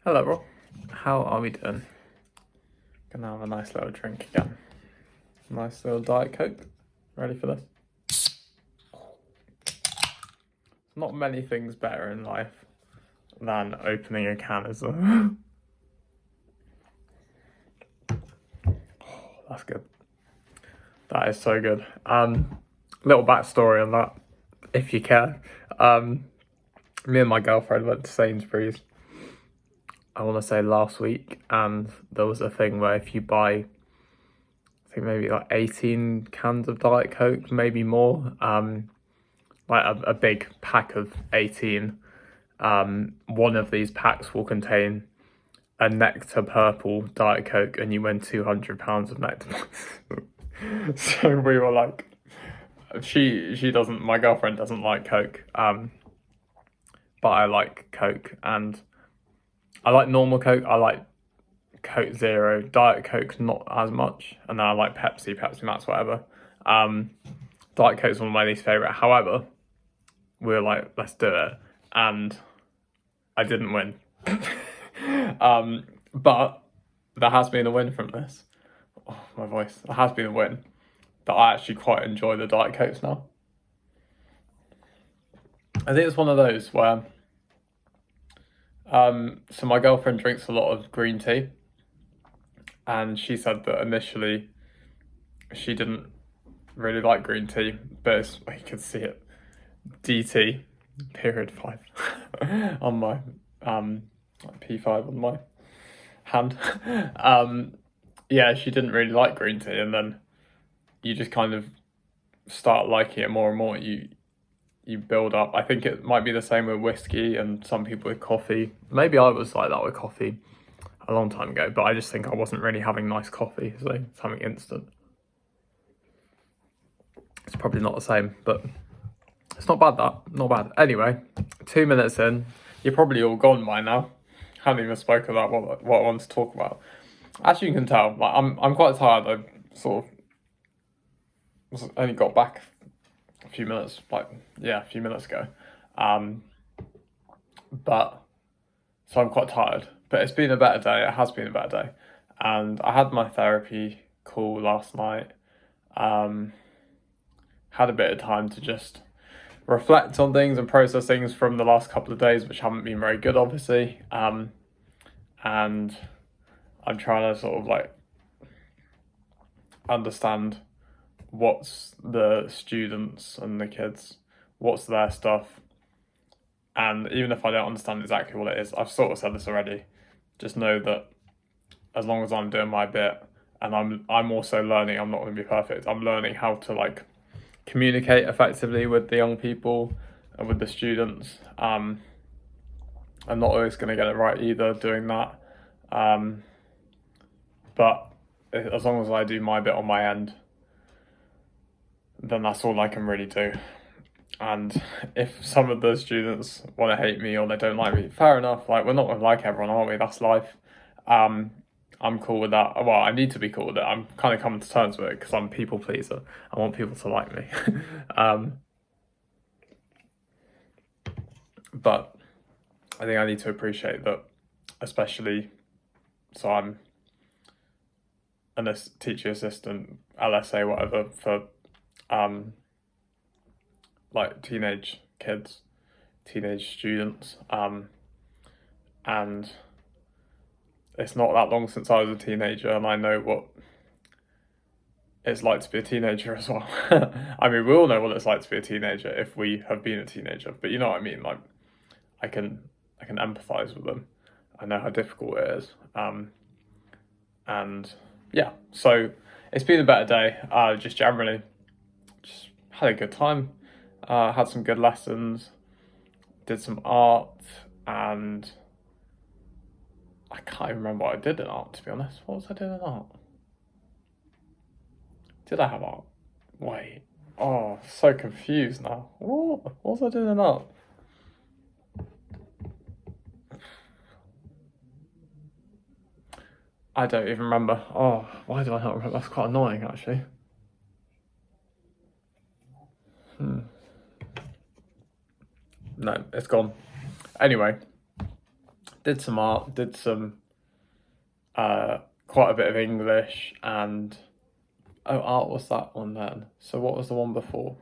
Hello, Rob. How are we doing? Gonna have a nice little drink again. Nice little Diet Coke. Ready for this? Not many things better in life than opening a can as a... That's good. That is so good. Little backstory on that, if you care. Me and my girlfriend went to Sainsbury's, I want to say last week, and there was a thing where if you buy, I think maybe like 18 cans of Diet Coke, maybe more, like a big pack of 18, one of these packs will contain a Nectar Purple Diet Coke, and you win £200 of Nectar. So we were like, she doesn't, my girlfriend doesn't like Coke, but I like Coke, and I like normal Coke, I like Coke Zero, Diet Coke not as much, and then I like Pepsi Max, whatever. Diet Coke's one of my least favourite. However, we were like, let's do it, and I didn't win. But there has been a win from this. Oh, my voice. There has been a win that I actually quite enjoy the Diet Cokes now. I think it's one of those where, so my girlfriend drinks a lot of green tea, and she said that initially she didn't really like green tea, but you can see it, DT, period 5, on my, P5 on my hand. Yeah, she didn't really like green tea, and then you just kind of start liking it more and more. You build up. I think it might be the same with whiskey and some people with coffee. Maybe I was like that with coffee a long time ago, but I just think I wasn't really having nice coffee, so something instant. It's probably not the same, but it's not bad, that. Not bad. Anyway, 2 minutes in, you're probably all gone by now. Haven't even spoken about what I want to talk about. As you can tell, like I'm quite tired. I sort of only got back a few minutes ago. But so I'm quite tired. But it's been a better day. It has been a better day, and I had my therapy call last night. Had a bit of time to just reflect on things and process things from the last couple of days, which haven't been very good, obviously. And I'm trying to sort of like understand what's the students and the kids, what's their stuff. And even if I don't understand exactly what it is, I've sort of said this already, just know that as long as I'm doing my bit, and I'm also learning, I'm not going to be perfect, I'm learning how to like communicate effectively with the young people and with the students. I'm not always going to get it right either doing that. But as long as I do my bit on my end, then that's all I can really do. And if some of the students want to hate me or they don't like me, fair enough. Like, we're not going to like everyone, are we? That's life. I'm cool with that. Well, I need to be cool with it. I'm kind of coming to terms with it because I'm a people pleaser. I want people to like me. But I think I need to appreciate that, especially, so I'm a teaching assistant, LSA, whatever, for like teenage kids, teenage students, and it's not that long since I was a teenager, and I know what it's like to be a teenager as well. I mean, we all know what it's like to be a teenager if we have been a teenager, but you know what I mean. Like, I can empathise with them. I know how difficult it is, and yeah. So it's been a better day. Just generally, just had a good time. Had some good lessons. Did some art, and I can't even remember what I did in art, to be honest. What was I doing in art? Did I have art? Wait. Oh, so confused now. What was I doing in art? I don't even remember. Oh, why do I not remember? That's quite annoying, actually. No, it's gone. Anyway, did some art, did some quite a bit of English, and art was that one then. So what was the one before?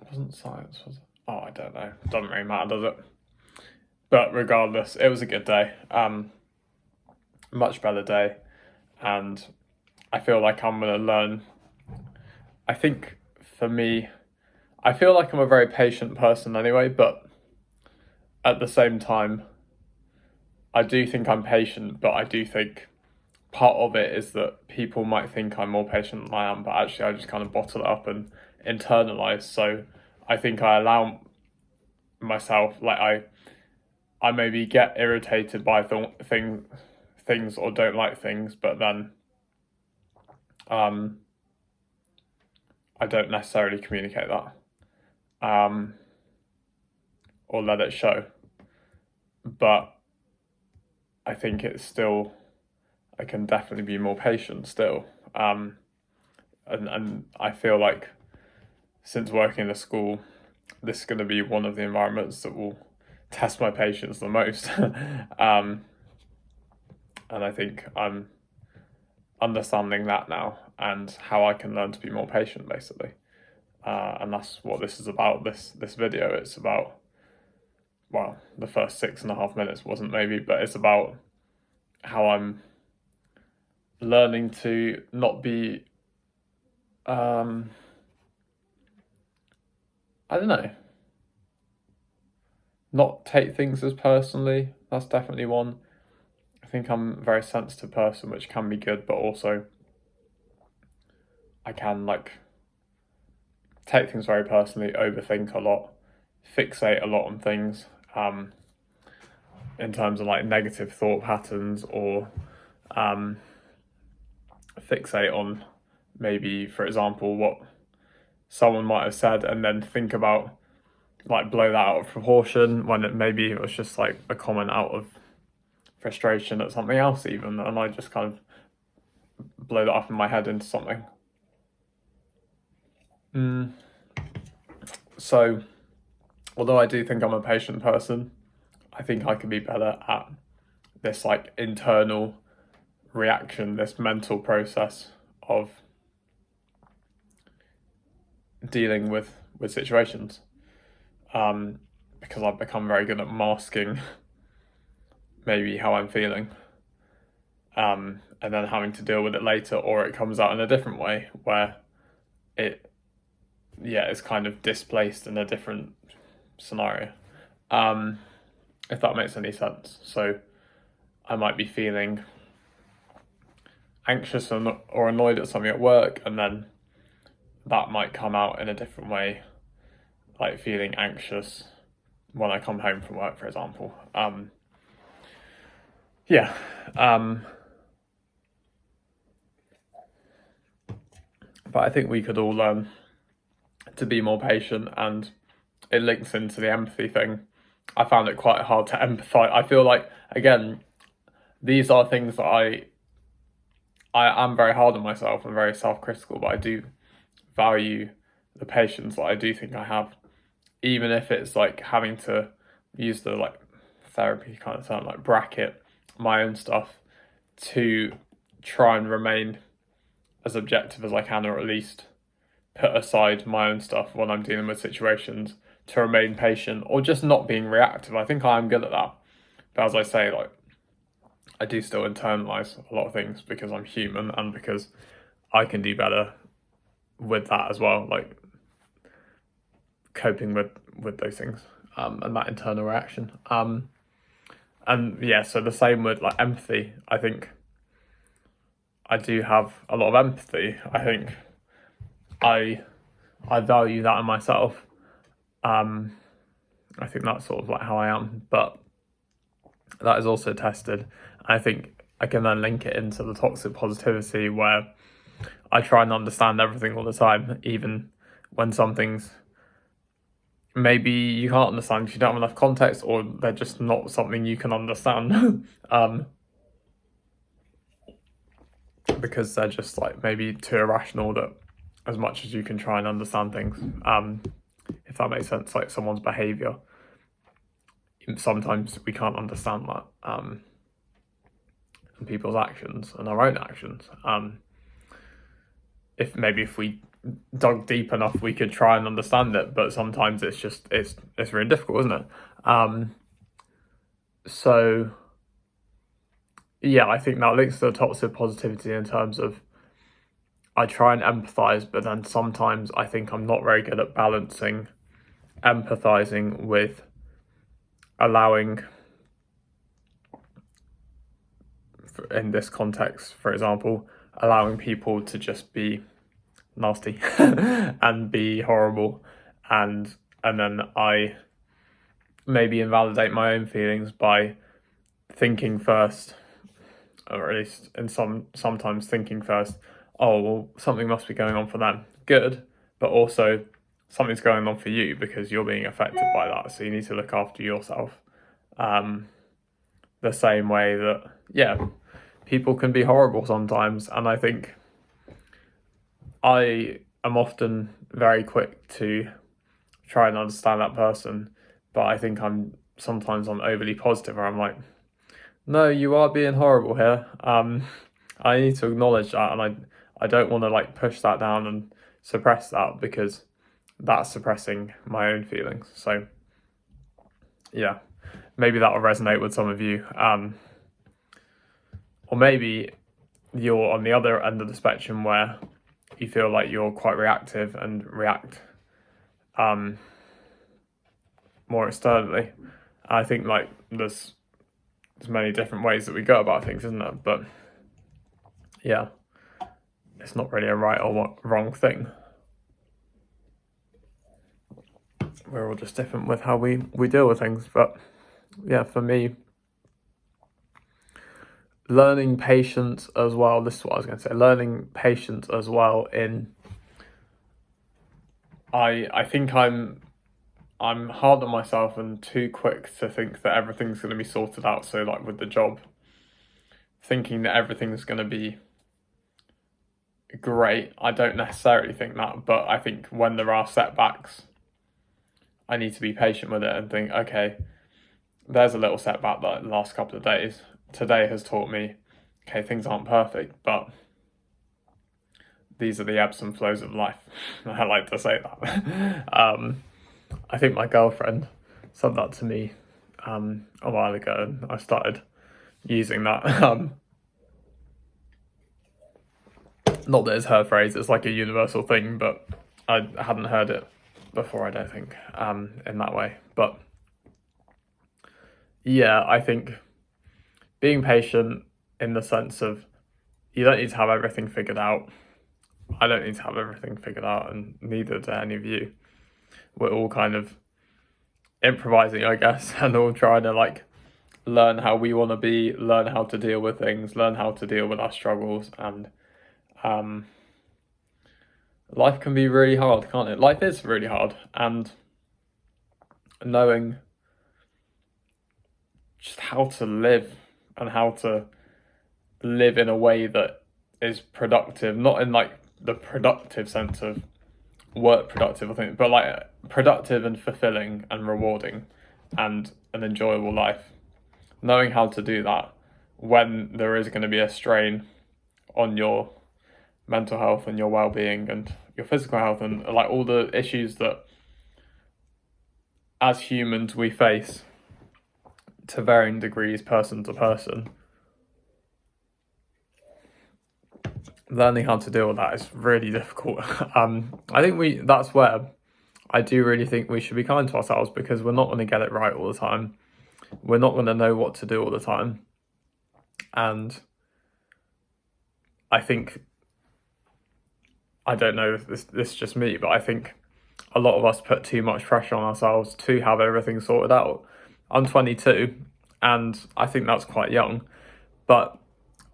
It wasn't science, was it? Oh, I don't know. Doesn't really matter, does it? But regardless, it was a good day. Much better day, and I feel like I'm gonna learn. I think for me, I feel like I'm a very patient person anyway, but at the same time, I do think I'm patient, but I do think part of it is that people might think I'm more patient than I am, but actually I just kind of bottle it up and internalize. So I think I allow myself, like I maybe get irritated by things or don't like things, but then I don't necessarily communicate that or let it show. But I think it's still, I can definitely be more patient still. And I feel like since working in a school, this is going to be one of the environments that will test my patience the most. And I think I'm understanding that now and how I can learn to be more patient, basically. And that's what this is about, this video. It's about, well, the first 6.5 minutes wasn't maybe, but it's about how I'm learning to not be, I don't know, not take things as personally. That's definitely one. I think I'm a very sensitive person, which can be good, but also I can like take things very personally, overthink a lot, fixate a lot on things, in terms of like negative thought patterns, or fixate on maybe, for example, what someone might have said and then think about, like, blow that out of proportion when maybe it was just like a comment out of frustration at something else even, and I just kind of blow that up in my head into something. So although I do think I'm a patient person, I think I could be better at this like internal reaction, this mental process of dealing with situations, because I've become very good at masking maybe how I'm feeling, and then having to deal with it later, or it comes out in a different way where it's kind of displaced in a different scenario, if that makes any sense. So I might be feeling anxious or annoyed at something at work, and then that might come out in a different way, like feeling anxious when I come home from work, for example. But I think we could all learn to be more patient, and it links into the empathy thing. I found it quite hard to empathize. I feel like, again, these are things that I am very hard on myself and very self-critical, but I do value the patience that I do think I have, even if it's like having to use the like therapy kind of term, like bracket my own stuff to try and remain as objective as I can, or at least put aside my own stuff when I'm dealing with situations to remain patient, or just not being reactive. I think I am good at that. But as I say, like, I do still internalize a lot of things because I'm human, and because I can do better with that as well, like coping with those things, and that internal reaction. And yeah, so the same with like empathy. I think I do have a lot of empathy. I think I value that in myself. I think that's sort of like how I am, but that is also tested. I think I can then link it into the toxic positivity, where I try and understand everything all the time, even when some things maybe you can't understand if you don't have enough context, or they're just not something you can understand. Because they're just like maybe too irrational, that as much as you can try and understand things, if that makes sense, like someone's behavior, sometimes we can't understand that, and people's actions and our own actions. If we dug deep enough, we could try and understand it, but sometimes it's really difficult, isn't it? So yeah, I think that links to the toxic positivity in terms of I try and empathize, but then sometimes I think I'm not very good at balancing empathizing with allowing, in this context, for example, allowing people to just be nasty and be horrible, and then I maybe invalidate my own feelings by thinking first, or at least sometimes thinking first, oh well, something must be going on for them, good, but also something's going on for you because you're being affected by that, so you need to look after yourself. The same way that, yeah, people can be horrible sometimes, and I think I am often very quick to try and understand that person, but I think I'm overly positive, or I'm like, no, you are being horrible here. I need to acknowledge that, and I don't want to like push that down and suppress that, because that's suppressing my own feelings. So yeah, maybe that will resonate with some of you. Or maybe you're on the other end of the spectrum where you feel like you're quite reactive and react more externally. I think like there's many different ways that we go about things, isn't there? But yeah, it's not really a right or wrong thing. We're all just different with how we deal with things. But yeah, for me, learning patience as well. This is what I was going to say. Learning patience as well in. I think I'm hard on myself and too quick to think that everything's going to be sorted out. So like with the job, thinking that everything's going to be great. I don't necessarily think that, but I think when there are setbacks, I need to be patient with it and think, okay, there's a little setback that the last couple of days. Today has taught me, okay, things aren't perfect, but these are the ebbs and flows of life. I like to say that. I think my girlfriend said that to me a while ago, and I started using that. Not that it's her phrase, it's like a universal thing, but I hadn't heard it before, I don't think, in that way. But yeah, I think being patient in the sense of you don't need to have everything figured out. I don't need to have everything figured out, and neither do any of you. We're all kind of improvising, I guess, and all trying to like learn how we want to be, learn how to deal with things, learn how to deal with our struggles, and life can be really hard, can't it? Life is really hard, and knowing just how to live and how to live in a way that is productive, not in like the productive sense of work productive, I think, but like productive and fulfilling and rewarding and an enjoyable life. Knowing how to do that when there is going to be a strain on your mental health and your well-being and your physical health and like all the issues that as humans we face to varying degrees, person to person. Learning how to deal with that is really difficult. I think that's where I do really think we should be kind to ourselves, because we're not going to get it right all the time. We're not going to know what to do all the time. And I think, I don't know if this is just me, but I think a lot of us put too much pressure on ourselves to have everything sorted out. I'm 22 and I think that's quite young, but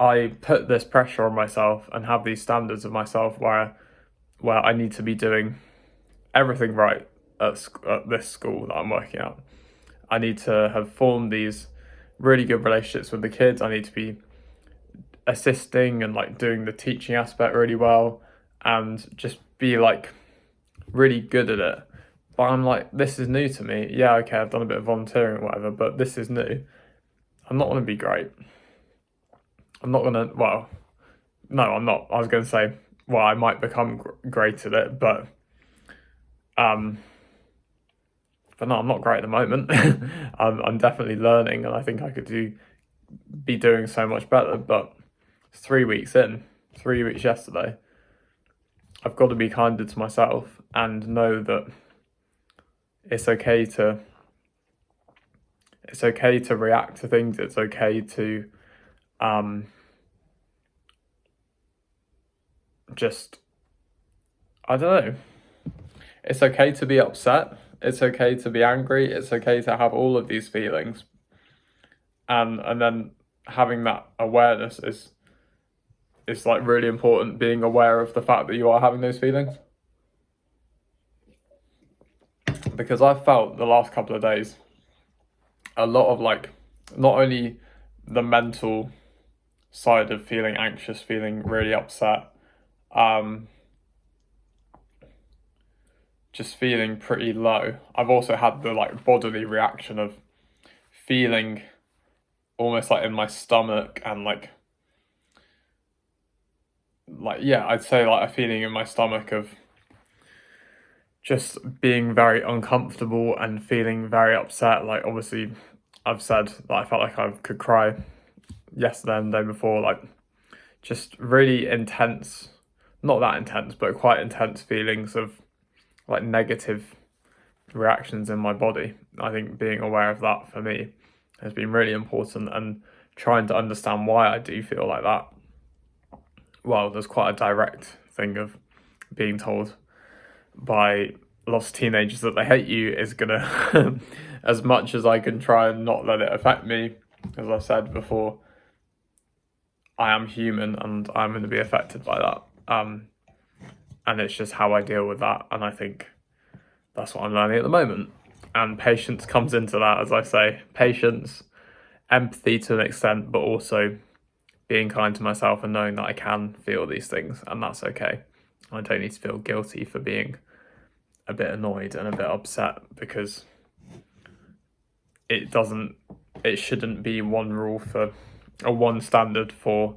I put this pressure on myself and have these standards of myself where I need to be doing everything right at this school that I'm working at. I need to have formed these really good relationships with the kids. I need to be assisting and like doing the teaching aspect really well and just be like really good at it But I'm like, this is new to me. Yeah, okay, I've done a bit of volunteering or whatever, but this is new. I'm not going to be great. I'm not going to, well, no, I'm not. I was going to say, well, I might become great at it, um, but no, I'm not great at the moment. I'm definitely learning, and I think I could be doing so much better. But it's 3 weeks in, 3 weeks yesterday. I've got to be kinder to myself and know that it's okay to react to things. It's okay to just, I don't know. It's okay to be upset. It's okay to be angry. It's okay to have all of these feelings. And then having that awareness is like really important, being aware of the fact that you are having those feelings. Because I've felt the last couple of days a lot of like, not only the mental side of feeling anxious, feeling really upset, just feeling pretty low. I've also had the like bodily reaction of feeling almost like in my stomach and like yeah, I'd say like a feeling in my stomach of just being very uncomfortable and feeling very upset. Like obviously I've said that I felt like I could cry yesterday and the day before, like just really intense, not that intense, but quite intense feelings of like negative reactions in my body. I think being aware of that for me has been really important, and trying to understand why I do feel like that. Well, there's quite a direct thing of being told by lots of teenagers that they hate you is gonna, as much as I can try and not let it affect me, as I said before, I am human and I'm going to be affected by that. And it's just how I deal with that. And I think that's what I'm learning at the moment. And patience comes into that, as I say. Patience, empathy to an extent, but also being kind to myself and knowing that I can feel these things and that's okay. I don't need to feel guilty for being a bit annoyed and a bit upset, because it shouldn't be one rule for, or one standard for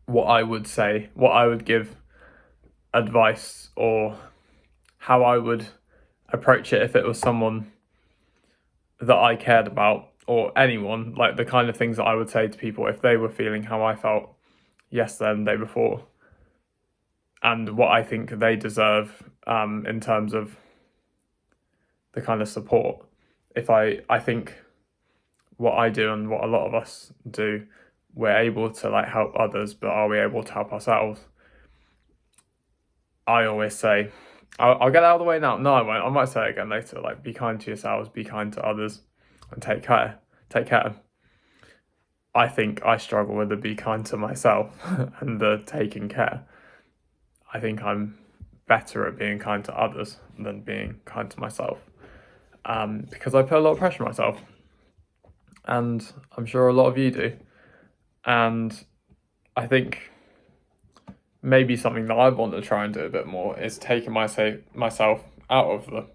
what I would say, what I would give advice, or how I would approach it if it was someone that I cared about, or anyone, like the kind of things that I would say to people if they were feeling how I felt yesterday and the day before, and what I think they deserve in terms of the kind of support. If I think what I do and what a lot of us do, we're able to like help others, but are we able to help ourselves? I always say, I'll get out of the way now. No, I won't. I might say it again later. Like, be kind to yourselves, be kind to others, and take care. Take care. I think I struggle with the be kind to myself and the taking care. I think I'm better at being kind to others than being kind to myself, because I put a lot of pressure on myself, and I'm sure a lot of you do. And I think maybe something that I want to try and do a bit more is taking myself out of the,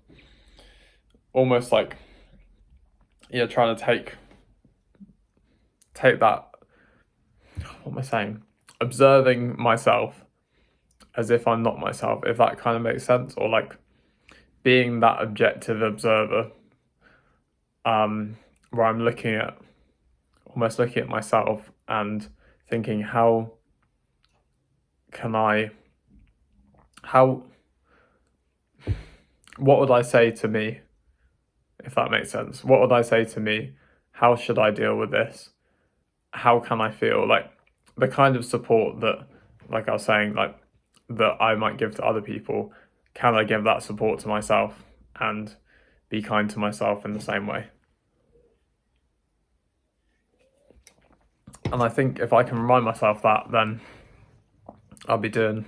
almost like, yeah, trying to take that, what am I saying? Observing myself as if I'm not myself, if that kind of makes sense, or like being that objective observer, where I'm almost looking at myself and thinking, what would I say to me, if that makes sense? What would I say to me? How should I deal with this? How can I feel? Like the kind of support that, like I was saying, like that I might give to other people, can I give that support to myself and be kind to myself in the same way? And I think if I can remind myself that, then I'll be doing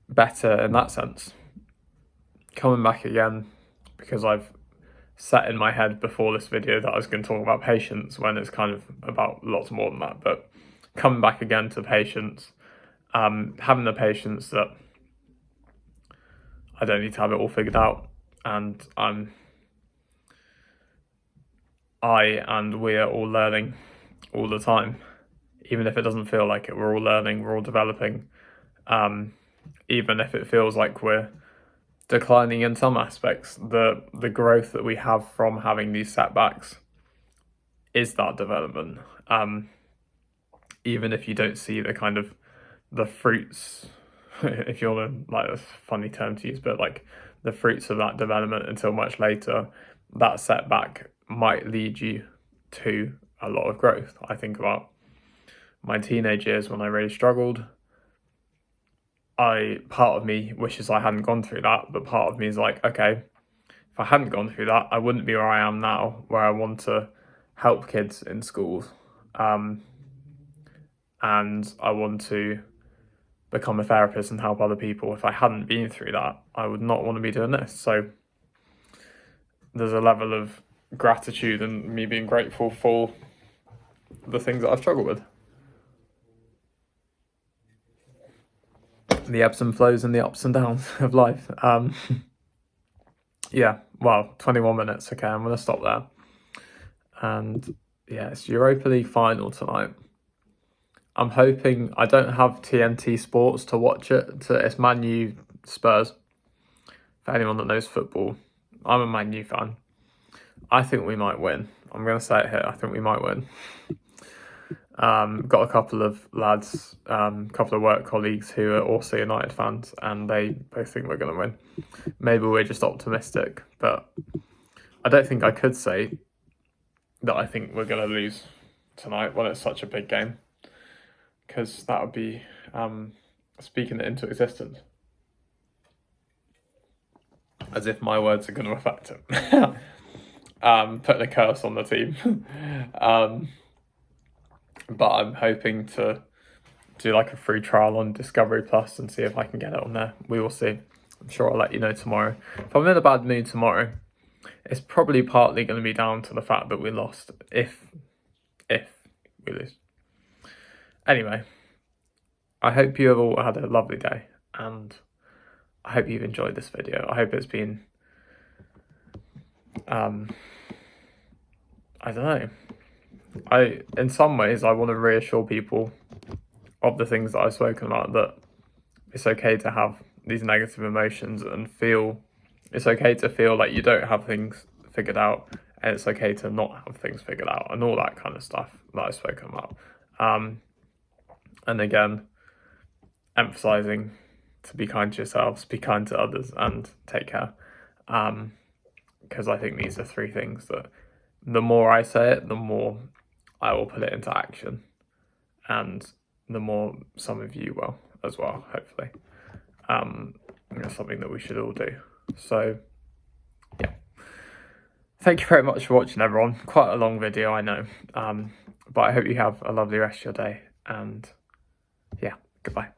better in that sense. Coming back again, because I've set in my head before this video that I was going to talk about patience, when it's kind of about lots more than that, but coming back again to patience, having the patience that I don't need to have it all figured out, and I and we are all learning all the time. Even if it doesn't feel like it, we're all learning, we're all developing. Even if it feels like we're declining in some aspects, the growth that we have from having these setbacks is that development. Even if you don't see the kind of the fruits, if you want to, like, a funny term to use, but like the fruits of that development until much later, that setback might lead you to a lot of growth. I think about my teenage years when I really struggled. Part of me wishes I hadn't gone through that, but part of me is like, okay, if I hadn't gone through that, I wouldn't be where I am now, where I want to help kids in schools. And I want to become a therapist and help other people. If I hadn't been through that, I would not want to be doing this. So there's a level of gratitude and me being grateful for the things that I've struggled with. The ebbs and flows and the ups and downs of life. Yeah, well, 21 minutes. Okay, I'm going to stop there. And yeah, it's Europa League final tonight. I'm hoping I don't have TNT Sports to watch it. It's Man U Spurs. For anyone that knows football, I'm a Man U fan. I think we might win. I'm going to say it here. I think we might win. Got a couple of lads, couple of work colleagues who are also United fans, and they both think we're going to win. Maybe we're just optimistic, but I don't think I could say that I think we're going to lose tonight when it's such a big game, because that would be speaking it into existence, as if my words are going to affect it. Putting a curse on the team. But I'm hoping to do like a free trial on Discovery Plus and see if I can get it on there. We will see. I'm sure I'll let you know tomorrow. If I'm in a bad mood tomorrow, it's probably partly going to be down to the fact that we lost, if we lose. Anyway, I hope you have all had a lovely day, and I hope you've enjoyed this video. I hope it's been, I don't know. In some ways, I want to reassure people of the things that I've spoken about, that it's okay to have these negative emotions and it's okay to feel like you don't have things figured out, and it's okay to not have things figured out, and all that kind of stuff that I've spoken about. And again, emphasizing to be kind to yourselves, be kind to others, and take care. Because I think these are three things that the more I say it, the more I will put it into action, and the more some of you will as well, hopefully. It's something that we should all do. So yeah, thank you very much for watching, everyone. Quite a long video, I know, but I hope you have a lovely rest of your day, and yeah, goodbye.